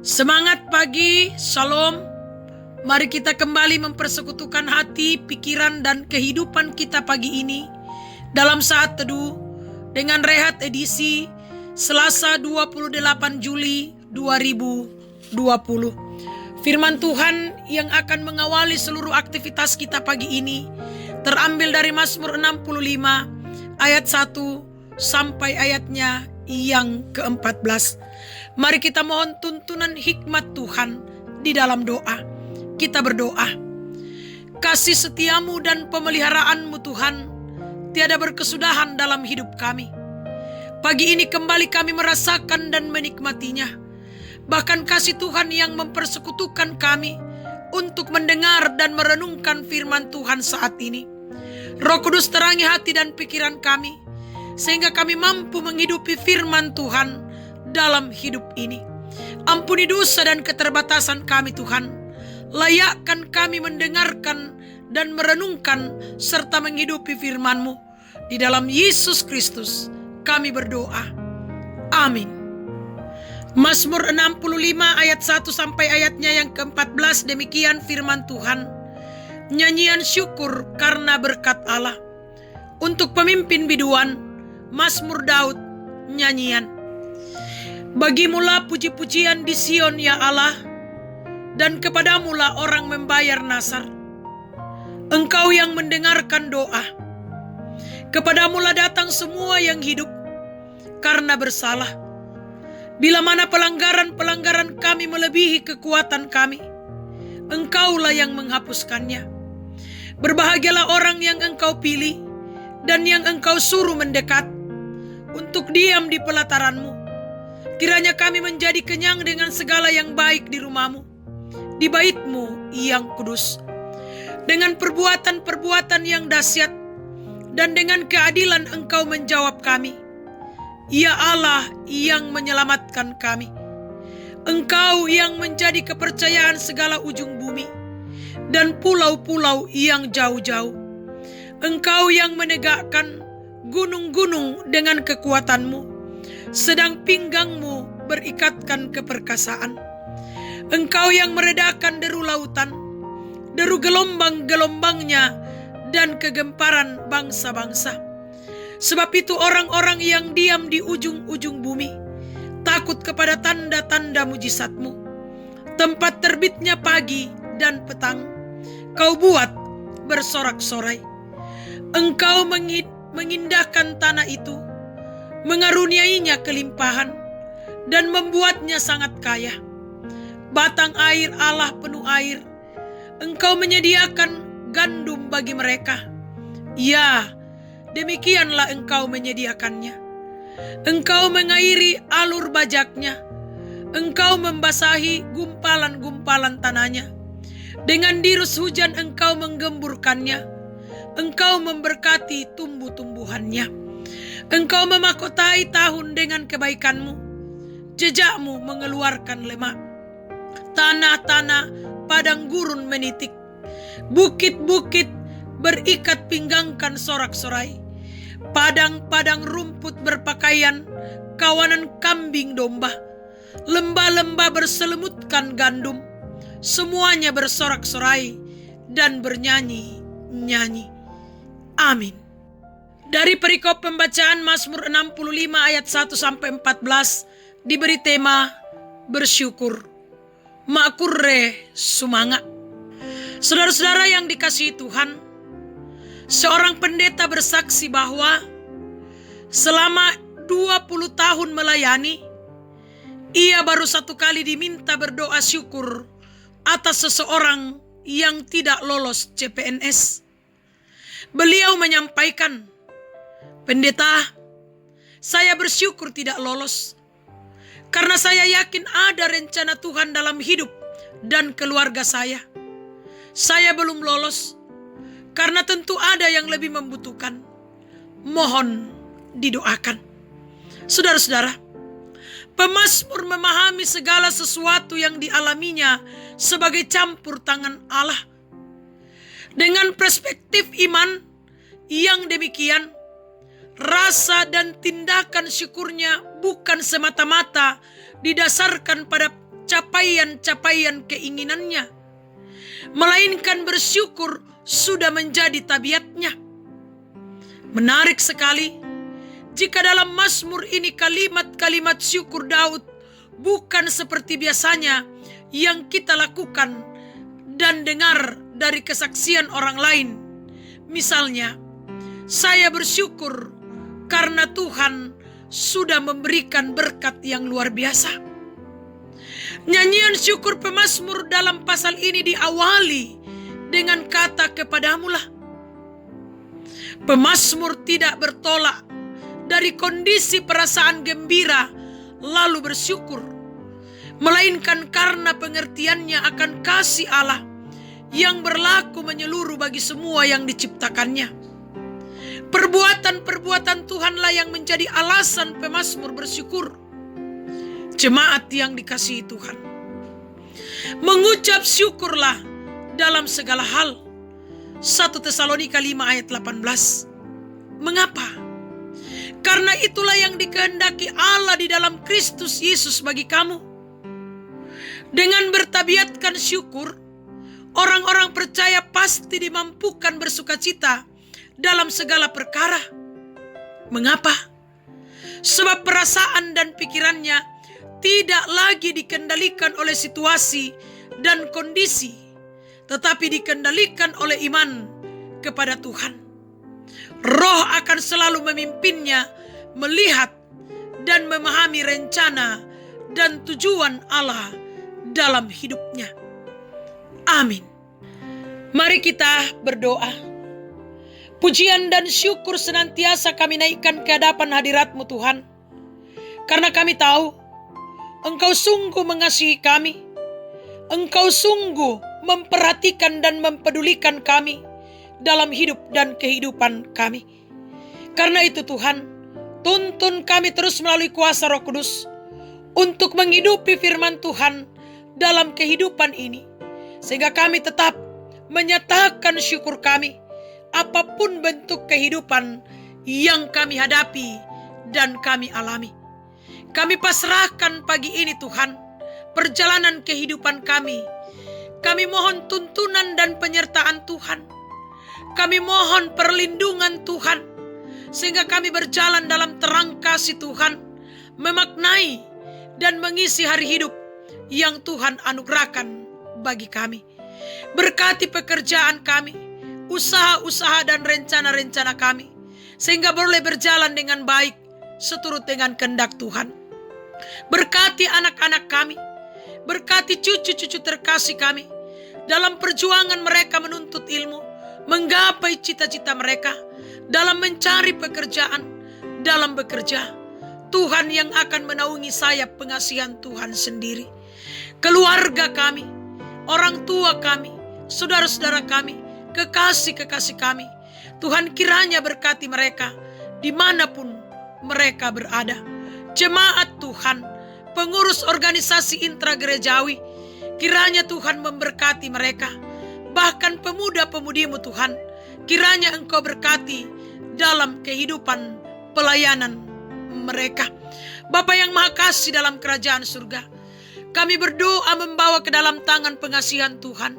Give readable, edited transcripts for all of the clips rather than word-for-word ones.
Semangat pagi, shalom. Mari kita kembali mempersekutukan hati, pikiran, dan kehidupan kita pagi ini dalam saat teduh dengan Rehat edisi Selasa 28 Juli 2020. Firman Tuhan yang akan mengawali seluruh aktivitas kita pagi ini terambil dari Mazmur 65 ayat 1 sampai ayatnya yang ke-14. Mari kita mohon tuntunan hikmat Tuhan di dalam doa. Kita berdoa. Kasih setiamu dan pemeliharaanmu Tuhan tiada berkesudahan dalam hidup kami. Pagi ini kembali kami merasakan dan menikmatinya. Bahkan kasih Tuhan yang mempersekutukan kami untuk mendengar dan merenungkan firman Tuhan saat ini. Roh Kudus terangi hati dan pikiran kami, sehingga kami mampu menghidupi firman Tuhan dalam hidup ini. Ampuni dosa dan keterbatasan kami Tuhan. Layakkan kami mendengarkan dan merenungkan serta menghidupi firman-Mu. Di dalam Yesus Kristus kami berdoa. Amin. Mazmur 65 ayat 1 sampai ayatnya yang ke-14, demikian firman Tuhan. Nyanyian syukur karena berkat Allah. Untuk pemimpin biduan, Mazmur Daud, nyanyian. Bagimulah puji-pujian di Sion ya Allah, dan kepadamulah orang membayar nasar. Engkau yang mendengarkan doa. Kepadamulah datang semua yang hidup karena bersalah. Bila mana pelanggaran-pelanggaran kami melebihi kekuatan kami, Engkaulah yang menghapuskannya. Berbahagialah orang yang Engkau pilih dan yang Engkau suruh mendekat untuk diam di pelataran-Mu. Kiranya kami menjadi kenyang dengan segala yang baik di rumah-Mu, di bait-Mu yang kudus. Dengan perbuatan-perbuatan yang dahsyat dan dengan keadilan Engkau menjawab kami. Ya Allah yang menyelamatkan kami. Engkau yang menjadi kepercayaan segala ujung bumi dan pulau-pulau yang jauh-jauh. Engkau yang menegakkan gunung-gunung dengan kekuatan-Mu, sedang pinggangmu berikatkan keperkasaan. Engkau yang meredakan deru lautan, deru gelombang-gelombangnya, dan kegemparan bangsa-bangsa. Sebab itu orang-orang yang diam di ujung-ujung bumi takut kepada tanda-tanda mujizat-Mu. Tempat terbitnya pagi dan petang Kau buat bersorak-sorai. Engkau mengindahkan tanah itu, mengaruniainya kelimpahan, dan membuatnya sangat kaya. Batang air Allah penuh air. Engkau menyediakan gandum bagi mereka. Ya, demikianlah Engkau menyediakannya. Engkau mengairi alur bajaknya. Engkau membasahi gumpalan-gumpalan tanahnya. Dengan dirus hujan Engkau menggemburkannya. Engkau memberkati tumbuh-tumbuhannya. Engkau memahkotai tahun dengan kebaikan-Mu. Jejak-Mu mengeluarkan lemak. Tanah-tanah padang gurun menitik. Bukit-bukit berikat pinggangkan sorak-sorai. Padang-padang rumput berpakaian kawanan kambing domba. Lembah-lembah berselimutkan gandum. Semuanya bersorak-sorai dan bernyanyi-nyanyi. Amin. Dari perikop pembacaan Mazmur 65 ayat 1 sampai 14 diberi tema bersyukur. Makurre sumanga. Saudara-saudara yang dikasihi Tuhan, seorang pendeta bersaksi bahwa selama 20 tahun melayani, ia baru satu kali diminta berdoa syukur atas seseorang yang tidak lolos CPNS. Beliau menyampaikan, "Pendeta, saya bersyukur tidak lolos. Karena saya yakin ada rencana Tuhan dalam hidup dan keluarga saya. Saya belum lolos, karena tentu ada yang lebih membutuhkan. Mohon didoakan." Saudara-saudara, pemazmur memahami segala sesuatu yang dialaminya sebagai campur tangan Allah. Dengan perspektif iman yang demikian, rasa dan tindakan syukurnya bukan semata-mata didasarkan pada capaian-capaian keinginannya, melainkan bersyukur sudah menjadi tabiatnya. Menarik sekali jika dalam Mazmur ini kalimat-kalimat syukur Daud bukan seperti biasanya yang kita lakukan dan dengar dari kesaksian orang lain. Misalnya, saya bersyukur karena Tuhan sudah memberikan berkat yang luar biasa. Nyanyian syukur pemazmur dalam pasal ini diawali dengan kata kepadamulah. Pemazmur tidak bertolak dari kondisi perasaan gembira lalu bersyukur, melainkan karena pengertiannya akan kasih Allah yang berlaku menyeluruh bagi semua yang diciptakannya. Perbuatan-perbuatan Tuhanlah yang menjadi alasan pemazmur bersyukur. Jemaat yang dikasihi Tuhan, mengucap syukurlah dalam segala hal. 1 Tesalonika 5 ayat 18. Mengapa? Karena itulah yang dikehendaki Allah di dalam Kristus Yesus bagi kamu. Dengan bertabiatkan syukur, orang-orang percaya pasti dimampukan bersukacita dalam segala perkara. Mengapa? Sebab perasaan dan pikirannya tidak lagi dikendalikan oleh situasi dan kondisi, tetapi dikendalikan oleh iman kepada Tuhan. Roh akan selalu memimpinnya melihat dan memahami rencana dan tujuan Allah dalam hidupnya. Amin. Mari kita berdoa. Pujian dan syukur senantiasa kami naikkan ke hadapan hadirat-Mu Tuhan. Karena kami tahu Engkau sungguh mengasihi kami. Engkau sungguh memperhatikan dan mempedulikan kami dalam hidup dan kehidupan kami. Karena itu Tuhan, tuntun kami terus melalui kuasa Roh Kudus untuk menghidupi firman Tuhan dalam kehidupan ini. Sehingga kami tetap menyatakan syukur kami apapun bentuk kehidupan yang kami hadapi dan kami alami. Kami pasrahkan pagi ini Tuhan perjalanan kehidupan kami. Kami mohon tuntunan dan penyertaan Tuhan. Kami mohon perlindungan Tuhan, sehingga kami berjalan dalam terang kasih Tuhan, memaknai dan mengisi hari hidup yang Tuhan anugerahkan bagi kami. Berkati pekerjaan kami, usaha-usaha dan rencana-rencana kami, sehingga boleh berjalan dengan baik seturut dengan kehendak Tuhan. Berkati anak-anak kami, berkati cucu-cucu terkasih kami dalam perjuangan mereka menuntut ilmu, menggapai cita-cita mereka, dalam mencari pekerjaan, dalam bekerja. Tuhan yang akan menaungi sayap pengasihan Tuhan sendiri. Keluarga kami, orang tua kami, saudara-saudara kami, kekasih-kekasih kami, Tuhan kiranya berkati mereka dimanapun mereka berada. Jemaat Tuhan, pengurus organisasi intragerejawi, kiranya Tuhan memberkati mereka. Bahkan pemuda-pemudimu Tuhan, kiranya Engkau berkati dalam kehidupan pelayanan mereka. Bapa yang Maha Kasih dalam kerajaan surga, kami berdoa membawa ke dalam tangan pengasihan Tuhan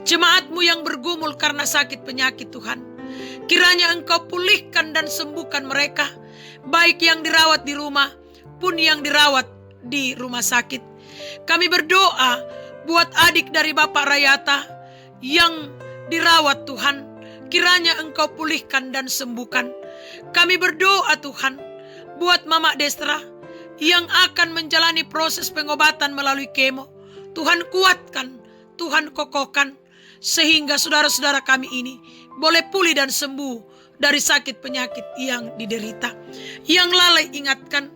jemaat-Mu yang bergumul karena sakit penyakit Tuhan. Kiranya Engkau pulihkan dan sembuhkan mereka, baik yang dirawat di rumah pun yang dirawat di rumah sakit. Kami berdoa buat adik dari Bapak Rayata yang dirawat Tuhan, kiranya Engkau pulihkan dan sembuhkan. Kami berdoa Tuhan buat Mama Destra yang akan menjalani proses pengobatan melalui kemo. Tuhan kuatkan, Tuhan kokohkan, sehingga saudara-saudara kami ini boleh pulih dan sembuh dari sakit penyakit yang diderita. Yang lalai ingatkan,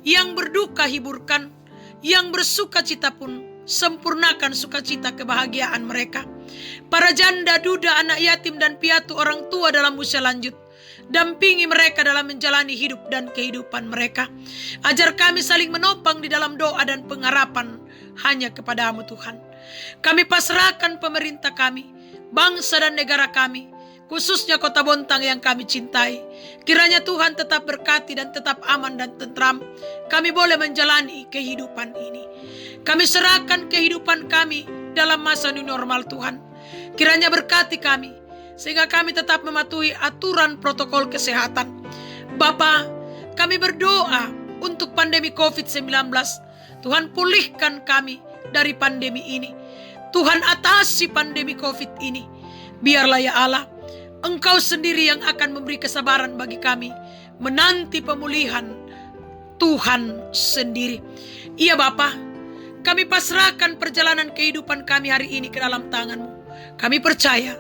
yang berduka hiburkan, yang bersuka cita pun sempurnakan sukacita kebahagiaan mereka. Para janda, duda, anak yatim dan piatu orang tua dalam usia lanjut, dampingi mereka dalam menjalani hidup dan kehidupan mereka. Ajar kami saling menopang di dalam doa dan pengharapan hanya kepadamu Tuhan. Kami pasrahkan pemerintah kami, bangsa dan negara kami, khususnya Kota Bontang yang kami cintai. Kiranya Tuhan tetap berkati dan tetap aman dan tentram. Kami boleh menjalani kehidupan ini. Kami serahkan kehidupan kami dalam masa new normal Tuhan. Kiranya berkati kami, sehingga kami tetap mematuhi aturan protokol kesehatan. Bapa, kami berdoa untuk pandemi COVID-19. Tuhan pulihkan kami dari pandemi ini. Tuhan atasi pandemi COVID ini. Biarlah ya Allah, Engkau sendiri yang akan memberi kesabaran bagi kami menanti pemulihan Tuhan sendiri. Iya Bapa, kami pasrahkan perjalanan kehidupan kami hari ini ke dalam tangan-Mu. Kami percaya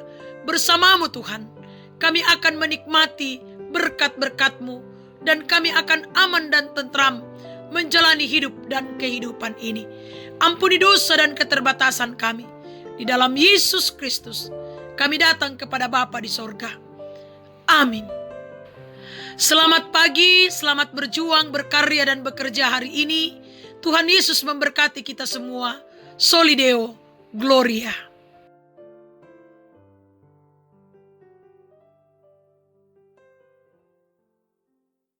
bersama-Mu Tuhan, kami akan menikmati berkat-berkat-Mu dan kami akan aman dan tentram menjalani hidup dan kehidupan ini. Ampuni dosa dan keterbatasan kami. Di dalam Yesus Kristus kami datang kepada Bapa di sorga. Amin. Selamat pagi, selamat berjuang, berkarya dan bekerja hari ini. Tuhan Yesus memberkati kita semua. Soli Deo Gloria.